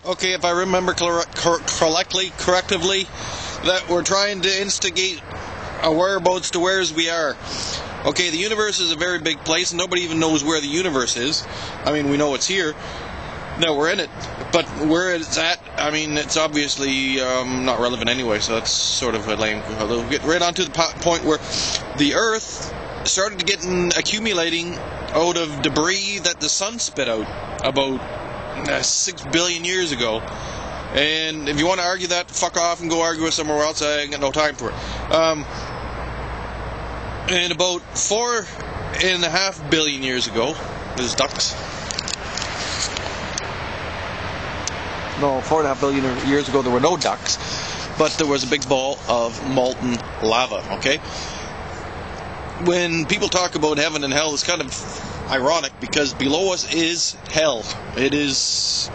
Okay, if I remember correctly, that we're trying to instigate a whereabouts to where's we are. Okay, the universe is a very big place, and nobody even knows where the universe is. I mean, we know it's here. No, we're in it. But where it's at, I mean, it's obviously not relevant anyway, so that's sort of a lame... We'll get right on to the point where the Earth started accumulating out of debris that the sun spit out about 6 billion years ago. And if you want to argue that, fuck off and go argue with somewhere else. I ain't got no time for it. And about 4.5 billion years ago, there's ducks. No, 4.5 billion years ago there were no ducks, but there was a big ball of molten lava, okay? When people talk about heaven and hell, it's kind of ironic because below us is hell. It is,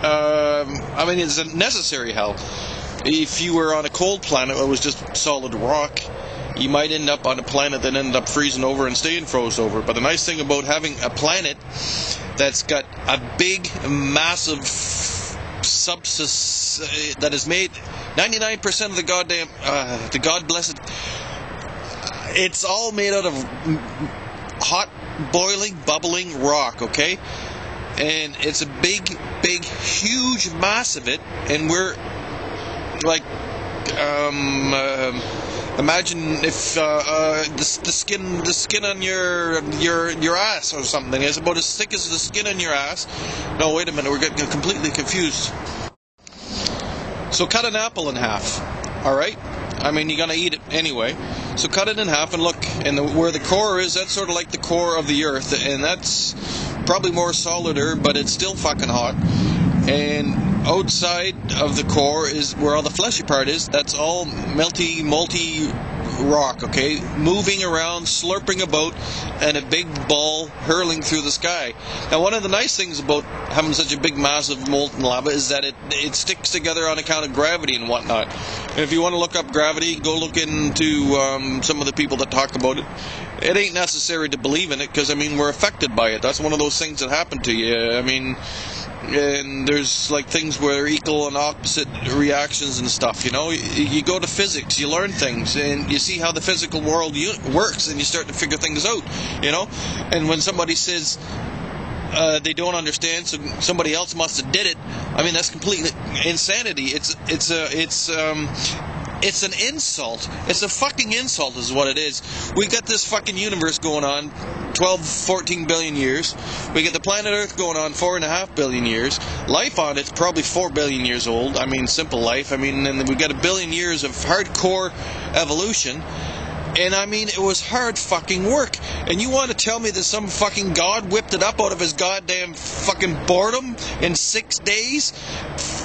it's a necessary hell. If you were on a cold planet that was just solid rock, you might end up on a planet that ended up freezing over and staying froze over. But the nice thing about having a planet that's got a big, massive substance that is made 99% of the goddamn, the God blessed, it's all made out of hot, boiling, bubbling rock, okay? And it's a big, huge mass of it, and we're like, imagine if the skin on your ass or something is about as thick as the skin on your ass. No, wait a minute, we're getting completely confused. So cut an apple in half, all right? I mean, you're gonna eat it anyway. So cut it in half and look, and where the core is, that's sort of like the core of the Earth, and that's probably more solider, but it's still fucking hot. And outside of the core is where all the fleshy part is. That's all molty rock, okay? Moving around, slurping about, and a big ball hurling through the sky. Now, one of the nice things about having such a big mass of molten lava is that it sticks together on account of gravity and whatnot. And if you want to look up gravity, go look into some of the people that talk about it. It ain't necessary to believe in it, because, I mean, we're affected by it. That's one of those things that happen to you. I mean... And there's like things where equal and opposite reactions and stuff, you know. You go to physics, you learn things, and you see how the physical world works, and you start to figure things out, you know. And when somebody says they don't understand, so somebody else must have did it, I mean, that's completely insanity. It's an insult. It's a fucking insult is what it is. We got this fucking universe going on 14 billion years. We got the planet Earth going on 4.5 billion years. Life on it's probably 4 billion years old. I mean, simple life. I mean, and we got 1 billion years of hardcore evolution. And I mean, it was hard fucking work. And you want to tell me that some fucking God whipped it up out of his goddamn fucking boredom in 6 days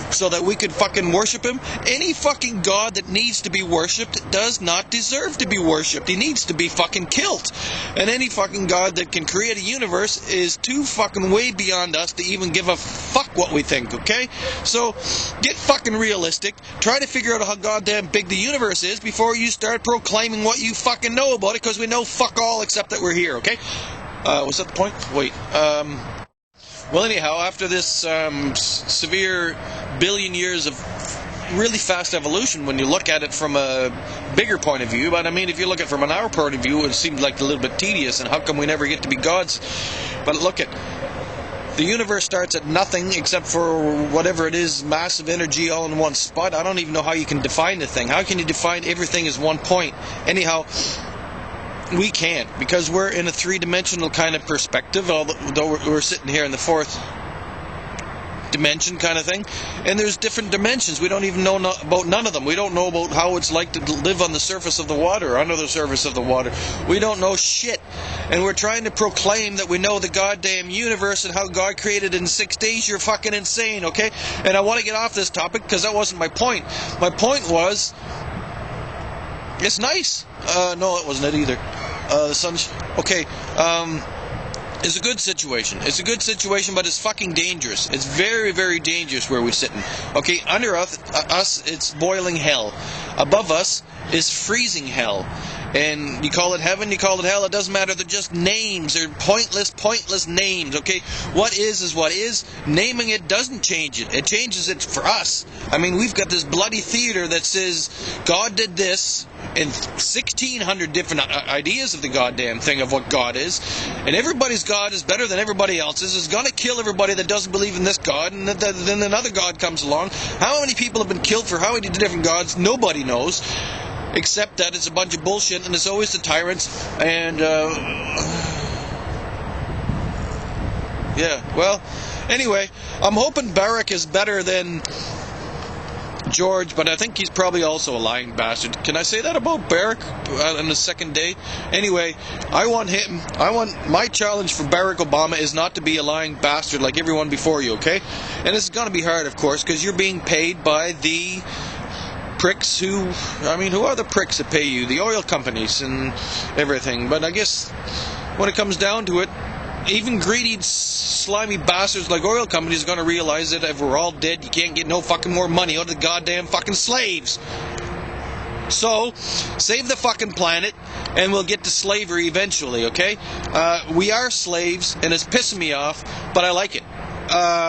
so that we could fucking worship him? Any fucking God that needs to be worshipped does not deserve to be worshipped. He needs to be fucking killed. And any fucking God that can create a universe is too fucking way beyond us to even give a fuck what we think, okay? So, get fucking realistic. Try to figure out how goddamn big the universe is before you start proclaiming what you fucking know about it, because we know fuck all except that we're here, okay? Was that the point? Wait. Well, anyhow, after this severe billion years of really fast evolution, when you look at it from a bigger point of view, but I mean, if you look at it from an hour point of view, it seems like a little bit tedious, and how come we never get to be gods? But look at the universe starts at nothing except for whatever it is, massive energy all in one spot. I don't even know how you can define the thing. How can you define everything as one point? Anyhow, we can't, because we're in a three-dimensional kind of perspective, although we're sitting here in the fourth dimension kind of thing, and there's different dimensions. We don't even know about none of them. We don't know about how it's like to live on the surface of the water, or under the surface of the water. We don't know shit, and we're trying to proclaim that we know the goddamn universe and how God created it in 6 days. You're fucking insane, okay? And I want to get off this topic because that wasn't my point. My point was, it's nice. No, it wasn't it either. The sun's okay. It's a good situation. It's a good situation, but it's fucking dangerous. It's very, very dangerous where we're sitting. Okay, under us, it's boiling hell. Above us is freezing hell. And you call it heaven, you call it hell, it doesn't matter. They're just names. They're pointless names, okay? What is what is. Naming it doesn't change it. It changes it for us. I mean, we've got this bloody theater that says God did this, and 1,600 different ideas of the goddamn thing of what God is, and everybody's God is better than everybody else's. Is going to kill everybody that doesn't believe in this God, and then another God comes along. How many people have been killed for how many different gods? Nobody knows, except that it's a bunch of bullshit, and it's always the tyrants. And yeah, well, anyway, I'm hoping Barack is better than George, but I think he's probably also a lying bastard. Can I say that about Barack on the second day? Anyway, I want my challenge for Barack Obama is not to be a lying bastard like everyone before you, okay? And it's going to be hard, of course, because you're being paid by the pricks who are the pricks that pay you? The oil companies and everything. But I guess when it comes down to it, even greedy, slimy bastards like oil companies are going to realize that if we're all dead, you can't get no fucking more money out of the goddamn fucking slaves. So, save the fucking planet, and we'll get to slavery eventually, okay? We are slaves, and it's pissing me off, but I like it.